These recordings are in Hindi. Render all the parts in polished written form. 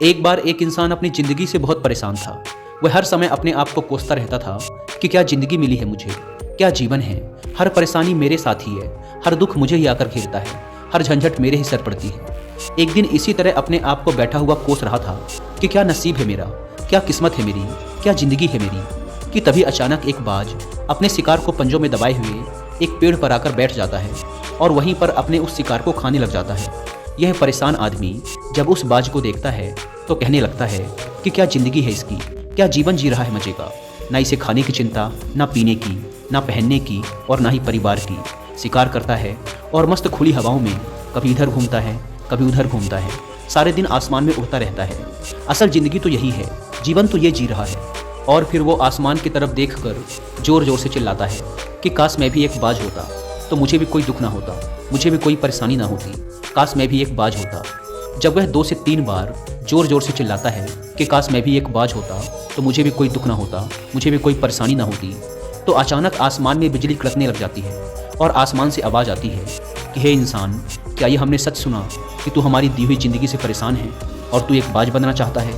एक बार एक इंसान अपनी ज़िंदगी से बहुत परेशान था। वह हर समय अपने आप को कोसता रहता था कि क्या ज़िंदगी मिली है मुझे, क्या जीवन है। हर परेशानी मेरे साथ ही है, हर दुख मुझे ही आकर घेरता है, हर झंझट मेरे ही सर पड़ती है। एक दिन इसी तरह अपने आप को बैठा हुआ कोस रहा था कि क्या नसीब है मेरा, क्या किस्मत है मेरी, क्या ज़िंदगी है मेरी, कि तभी अचानक एक बाज अपने शिकार को पंजों में दबाए हुए एक पेड़ पर आकर बैठ जाता है और वहीं पर अपने उस शिकार को खाने लग जाता है। यह परेशान आदमी जब उस बाज को देखता है तो कहने लगता है कि क्या ज़िंदगी है इसकी, क्या जीवन जी रहा है मजे का। ना इसे खाने की चिंता, ना पीने की, ना पहनने की और ना ही परिवार की। शिकार करता है और मस्त खुली हवाओं में कभी इधर घूमता है, कभी उधर घूमता है, सारे दिन आसमान में उड़ता रहता है। असल ज़िंदगी तो यही है, जीवन तो ये जी रहा है। और फिर वो आसमान की तरफ देखकर ज़ोर ज़ोर से चिल्लाता है कि काश मैं भी एक बाज होता तो मुझे भी कोई दुख ना होता, मुझे भी कोई परेशानी ना होती, काश मैं भी एक बाज होता। जब वह 2 से 3 बार ज़ोर ज़ोर से चिल्लाता है कि काश मैं भी एक बाज होता तो मुझे भी कोई दुख ना होता, मुझे भी कोई परेशानी ना होती, तो अचानक आसमान में बिजली कड़कने लग जाती है और आसमान से आवाज़ आती है कि हे इंसान, क्या ये हमने सच सुना कि तू हमारी दी हुई ज़िंदगी से परेशान है और तू एक बाज बनना चाहता है।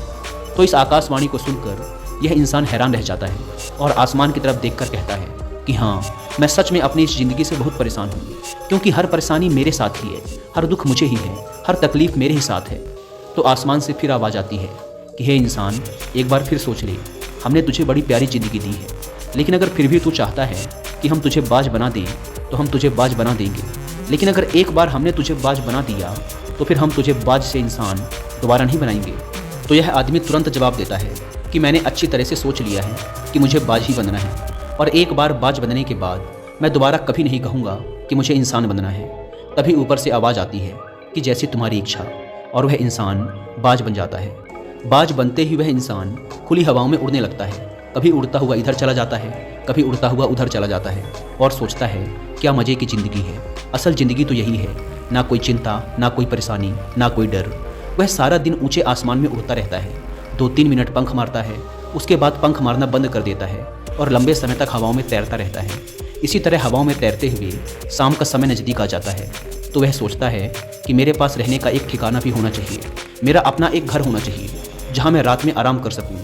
तो इस आकाशवाणी को सुनकर यह इंसान हैरान रह जाता है और आसमान की तरफ देखकर कहता है कि हाँ, मैं सच में अपनी इस ज़िंदगी से बहुत परेशान हूँ, क्योंकि हर परेशानी मेरे साथ ही है, हर दुख मुझे ही है, हर तकलीफ़ मेरे ही साथ है। तो आसमान से फिर आवाज़ आती है कि हे इंसान, एक बार फिर सोच ले, हमने तुझे बड़ी प्यारी ज़िंदगी दी है, लेकिन अगर फिर भी तू चाहता है कि हम तुझे बाज बना दें तो हम तुझे बाज बना देंगे। लेकिन अगर एक बार हमने तुझे बाज बना दिया तो फिर हम तुझे बाज से इंसान दोबारा नहीं बनाएंगे। तो यह आदमी तुरंत जवाब देता है कि मैंने अच्छी तरह से सोच लिया है कि मुझे बाज ही बनना है, और एक बार बाज बनने के बाद मैं दोबारा कभी नहीं कहूँगा कि मुझे इंसान बनना है। तभी ऊपर से आवाज़ आती है कि जैसी तुम्हारी इच्छा, और वह इंसान बाज बन जाता है। बाज बनते ही वह इंसान खुली हवाओं में उड़ने लगता है, कभी उड़ता हुआ इधर चला जाता है, कभी उड़ता हुआ उधर चला जाता है और सोचता है क्या मज़े की ज़िंदगी है। असल ज़िंदगी तो यही है, ना कोई चिंता, ना कोई परेशानी, ना कोई डर। वह सारा दिन ऊंचे आसमान में उड़ता रहता है, 2-3 मिनट पंख मारता है, उसके बाद पंख मारना बंद कर देता है और लंबे समय तक हवाओं में तैरता रहता है। इसी तरह हवाओं में तैरते हुए शाम का समय नज़दीक आ जाता है तो वह सोचता है कि मेरे पास रहने का एक ठिकाना भी होना चाहिए, मेरा अपना एक घर होना चाहिए जहाँ मैं रात में आराम कर सकूँ।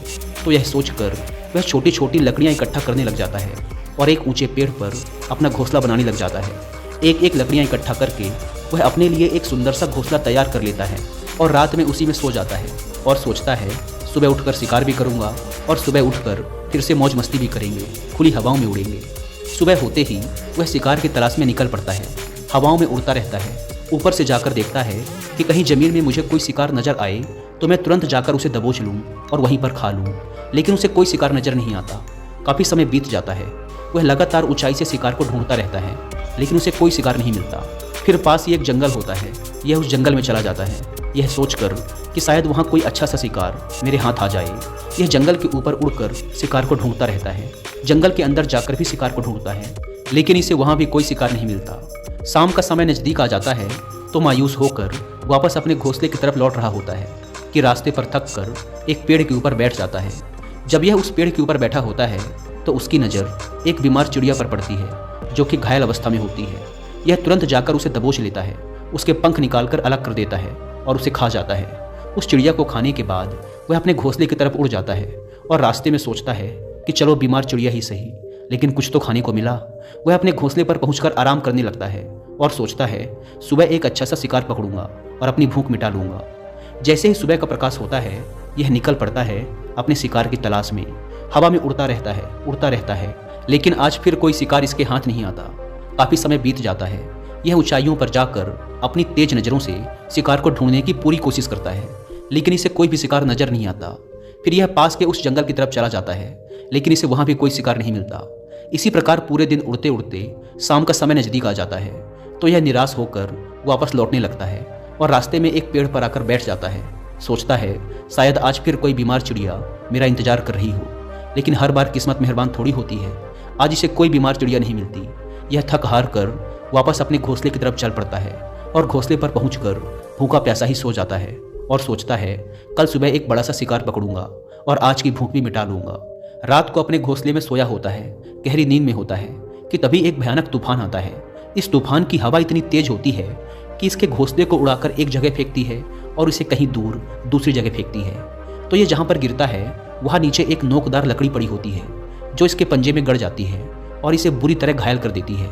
तो यह सोचकर वह छोटी छोटी लकड़ियाँ इकट्ठा करने लग जाता है और एक ऊंचे पेड़ पर अपना घोंसला बनाने लग जाता है। एक एक लकड़ियाँ इकट्ठा करके वह अपने लिए एक सुंदर सा घोंसला तैयार कर लेता है और रात में उसी में सो जाता है और सोचता है सुबह उठकर शिकार भी करूँगा और सुबह उठकर फिर से मौज मस्ती भी करेंगे, खुली हवाओं में उड़ेंगे। सुबह होते ही वह शिकार की तलाश में निकल पड़ता है, हवाओं में उड़ता रहता है। ऊपर से जाकर देखता है कि कहीं ज़मीन में मुझे कोई शिकार नज़र आए तो मैं तुरंत जाकर उसे दबोच लूँ और वहीं पर खा लूँ, लेकिन उसे कोई शिकार नज़र नहीं आता। काफ़ी समय बीत जाता है, वह लगातार ऊंचाई से शिकार को ढूंढता रहता है, लेकिन उसे कोई शिकार नहीं मिलता। फिर पास ही एक जंगल होता है, यह उस जंगल में चला जाता है, यह सोचकर कि शायद वहाँ कोई अच्छा सा शिकार मेरे हाथ आ जाए। यह जंगल के ऊपर उड़कर शिकार को ढूंढता रहता है, जंगल के अंदर जाकर भी शिकार को ढूंढता है, लेकिन इसे वहाँ भी कोई शिकार नहीं मिलता। शाम का समय नज़दीक आ जाता है तो मायूस होकर वापस अपने घोंसले की तरफ लौट रहा होता है कि रास्ते पर थक कर एक पेड़ के ऊपर बैठ जाता है। जब यह उस पेड़ के ऊपर बैठा होता है तो उसकी नज़र एक बीमार चिड़िया पर पड़ती है जो कि घायल अवस्था में होती है। यह तुरंत जाकर उसे दबोच लेता है, उसके पंख निकालकर अलग कर देता है और उसे खा जाता है। उस चिड़िया को खाने के बाद वह अपने घोंसले की तरफ उड़ जाता है और रास्ते में सोचता है कि चलो बीमार चिड़िया ही सही, लेकिन कुछ तो खाने को मिला। वह अपने घोंसले पर पहुंचकर आराम करने लगता है और सोचता है सुबह एक अच्छा सा शिकार पकड़ूंगा और अपनी भूख मिटा लूंगा। जैसे ही सुबह का प्रकाश होता है यह निकल पड़ता है अपने शिकार की तलाश में। हवा में उड़ता रहता है, लेकिन आज फिर कोई शिकार इसके हाथ नहीं आता। काफ़ी समय बीत जाता है, यह ऊंचाइयों पर जाकर अपनी तेज नज़रों से शिकार को ढूंढने की पूरी कोशिश करता है, लेकिन इसे कोई भी शिकार नज़र नहीं आता। फिर यह पास के उस जंगल की तरफ चला जाता है, लेकिन इसे वहाँ भी कोई शिकार नहीं मिलता। इसी प्रकार पूरे दिन उड़ते उड़ते शाम का समय नज़दीक आ जाता है तो यह निराश होकर वापस लौटने लगता है और रास्ते में एक पेड़ पर आकर बैठ जाता है। सोचता है शायद आज फिर कोई बीमार चिड़िया मेरा इंतजार कर रही हो, लेकिन हर बार किस्मत मेहरबान थोड़ी होती है। आज इसे कोई बीमार चिड़िया नहीं मिलती। यह थक हार कर वापस अपने घोंसले की तरफ चल पड़ता है और घोंसले पर पहुंचकर भूखा प्यासा ही सो जाता है और सोचता है कल सुबह एक बड़ा सा शिकार पकड़ूंगा और आज की भूख भी मिटा लूंगा। रात को अपने घोंसले में सोया होता है, गहरी नींद में होता है कि तभी एक भयानक तूफान आता है। इस तूफान की हवा इतनी तेज होती है कि इसके घोंसले को उड़ाकर एक जगह फेंकती है और उसे कहीं दूर दूसरी जगह फेंकती है। तो ये जहाँ पर गिरता है वहाँ नीचे एक नोकदार लकड़ी पड़ी होती है जो इसके पंजे में गड़ जाती है और इसे बुरी तरह घायल कर देती है।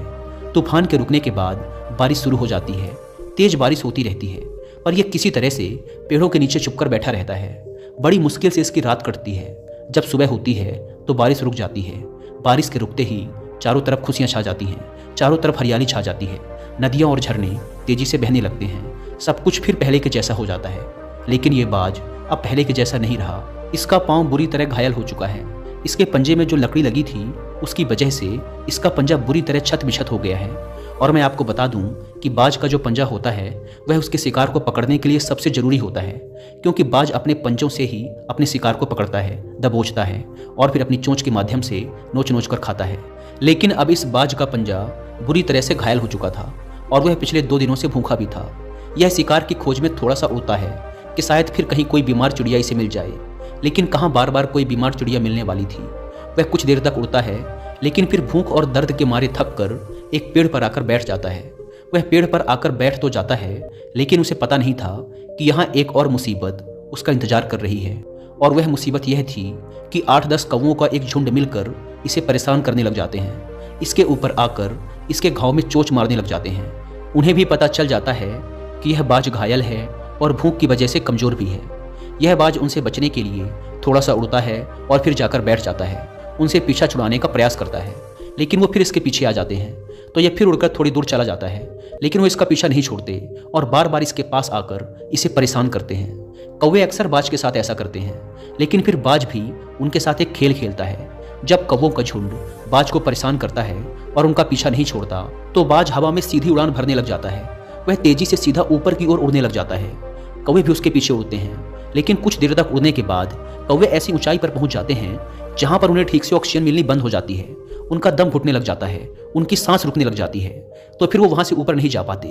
तूफान के रुकने के बाद बारिश शुरू हो जाती है। तेज बारिश होती रहती है पर यह किसी तरह से पेड़ों के नीचे छुपकर बैठा रहता है। बड़ी मुश्किल से इसकी रात कटती है। जब सुबह होती है तो बारिश रुक जाती है। बारिश के रुकते ही चारों तरफ खुशियां छा जाती हैं, चारों तरफ हरियाली छा जाती है। नदियां और झरने तेजी से बहने लगते हैं। सब कुछ फिर पहले के जैसा हो जाता है। लेकिन ये बाज अब पहले के जैसा नहीं रहा। इसका पाँव बुरी तरह घायल हो चुका है। इसके पंजे में जो लकड़ी लगी थी उसकी वजह से इसका पंजा बुरी तरह छत बिछत हो गया है। और मैं आपको बता दूं कि बाज का जो पंजा होता है वह उसके शिकार को पकड़ने के लिए सबसे ज़रूरी होता है, क्योंकि बाज अपने पंजों से ही अपने शिकार को पकड़ता है, दबोचता है और फिर अपनी चोंच के माध्यम से नोच नोच कर खाता है। लेकिन अब इस बाज का पंजा बुरी तरह से घायल हो चुका था और वह पिछले 2 दिनों से भूखा भी था। यह शिकार की खोज में थोड़ा सा उड़ता है कि शायद फिर कहीं कोई बीमार चिड़िया इसे मिल जाए, लेकिन कहाँ बार बार कोई बीमार चिड़िया मिलने वाली थी। वह कुछ देर तक उड़ता है लेकिन फिर भूख और दर्द के मारे थक कर एक पेड़ पर आकर बैठ जाता है। वह पेड़ पर आकर बैठ तो जाता है लेकिन उसे पता नहीं था कि यहाँ एक और मुसीबत उसका इंतजार कर रही है। और वह मुसीबत यह थी कि 8-10 कौवों का एक झुंड मिलकर इसे परेशान करने लग जाते हैं। इसके ऊपर आकर इसके घाव में चोंच मारने लग जाते हैं। उन्हें भी पता चल जाता है कि यह बाज घायल है और भूख की वजह से कमज़ोर भी है। यह बाज उनसे बचने के लिए थोड़ा सा उड़ता है और फिर जाकर बैठ जाता है। उनसे पीछा छुड़ाने का प्रयास करता है लेकिन वो फिर इसके पीछे आ जाते हैं। तो यह फिर उड़कर थोड़ी दूर चला जाता है लेकिन वो इसका पीछा नहीं छोड़ते और बार बार इसके पास आकर इसे परेशान करते हैं। कौवे अक्सर बाज के साथ ऐसा करते हैं लेकिन फिर बाज भी उनके साथ एक खेल खेलता है। जब कौवों का झुंड बाज को परेशान करता है और उनका पीछा नहीं छोड़ता तो बाज हवा में सीधी उड़ान भरने लग जाता है। वह तेजी से सीधा ऊपर की ओर उड़ने लग जाता है। कौवे भी उसके पीछे उड़ते हैं लेकिन कुछ देर तक उड़ने के बाद कौवे ऐसी ऊंचाई पर पहुंच जाते हैं जहां पर उन्हें ठीक से ऑक्सीजन मिलनी बंद हो जाती है। उनका दम घुटने लग जाता है, उनकी सांस रुकने लग जाती है। तो फिर वो वहां से ऊपर नहीं जा पाते।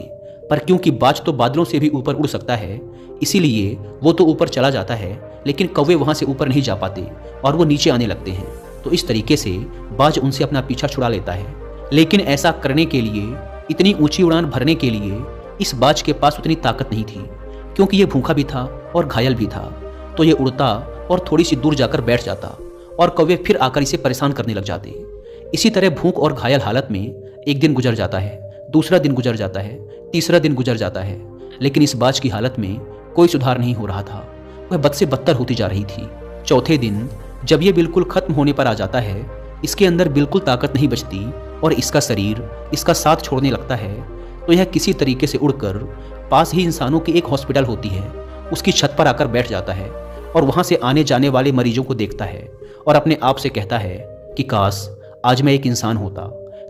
पर क्योंकि बाज तो बादलों से भी ऊपर उड़ सकता है इसीलिए वो तो ऊपर चला जाता है लेकिन कौवे वहां से ऊपर नहीं जा पाते और वो नीचे आने लगते हैं। तो इस तरीके से बाज उनसे अपना पीछा छुड़ा लेता है। लेकिन ऐसा करने के लिए, इतनी ऊंची उड़ान भरने के लिए इस बाज के पास उतनी ताकत नहीं थी, क्योंकि ये भूखा भी था और घायल भी था। तो ये उड़ता और थोड़ी सी दूर जाकर बैठ जाता और कौवे फिर आकर इसे परेशान करने लग जाते। इसी तरह भूख और घायल हालत में एक दिन गुजर जाता है, दूसरा दिन गुजर जाता है, तीसरा दिन गुजर जाता है, लेकिन इस बाज की हालत में कोई सुधार नहीं हो रहा था। वह बद से बदतर होती जा रही थी। चौथे दिन जब ये बिल्कुल खत्म होने पर आ जाता है, इसके अंदर बिल्कुल ताकत नहीं बचती और इसका शरीर इसका साथ छोड़ने लगता है, तो यह किसी तरीके से उड़कर पास ही इंसानों की एक हॉस्पिटल होती है उसकी छत पर आकर बैठ जाता है और वहां से आने जाने वाले मरीजों को देखता है और अपने आप से कहता है कि काश आज मैं एक इंसान होता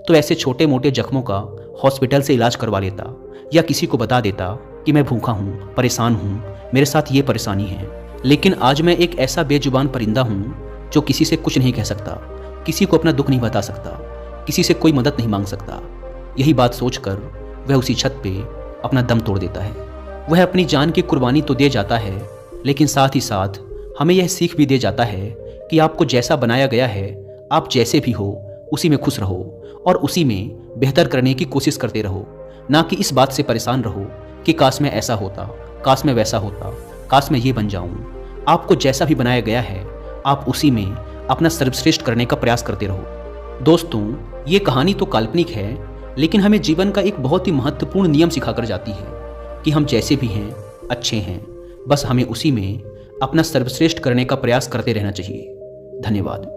तो ऐसे छोटे मोटे जख्मों का हॉस्पिटल से इलाज करवा लेता, या किसी को बता देता कि मैं भूखा हूँ, परेशान हूँ, मेरे साथ ये परेशानी है। लेकिन आज मैं एक ऐसा बेजुबान परिंदा हूँ जो किसी से कुछ नहीं कह सकता, किसी को अपना दुख नहीं बता सकता, किसी से कोई मदद नहीं मांग सकता। यही बात सोचकर वह उसी छत पे अपना दम तोड़ देता है। वह अपनी जान की कुर्बानी तो दे जाता है लेकिन साथ ही साथ हमें यह सीख भी दे जाता है कि आपको जैसा बनाया गया है, आप जैसे भी हो उसी में खुश रहो और उसी में बेहतर करने की कोशिश करते रहो, ना कि इस बात से परेशान रहो कि काश मैं ऐसा होता, काश मैं वैसा होता, काश मैं ये बन जाऊं। आपको जैसा भी बनाया गया है आप उसी में अपना सर्वश्रेष्ठ करने का प्रयास करते रहो। दोस्तों, ये कहानी तो काल्पनिक है लेकिन हमें जीवन का एक बहुत ही महत्वपूर्ण नियम सिखाकर जाती है कि हम जैसे भी हैं अच्छे हैं, बस हमें उसी में अपना सर्वश्रेष्ठ करने का प्रयास करते रहना चाहिए। धन्यवाद।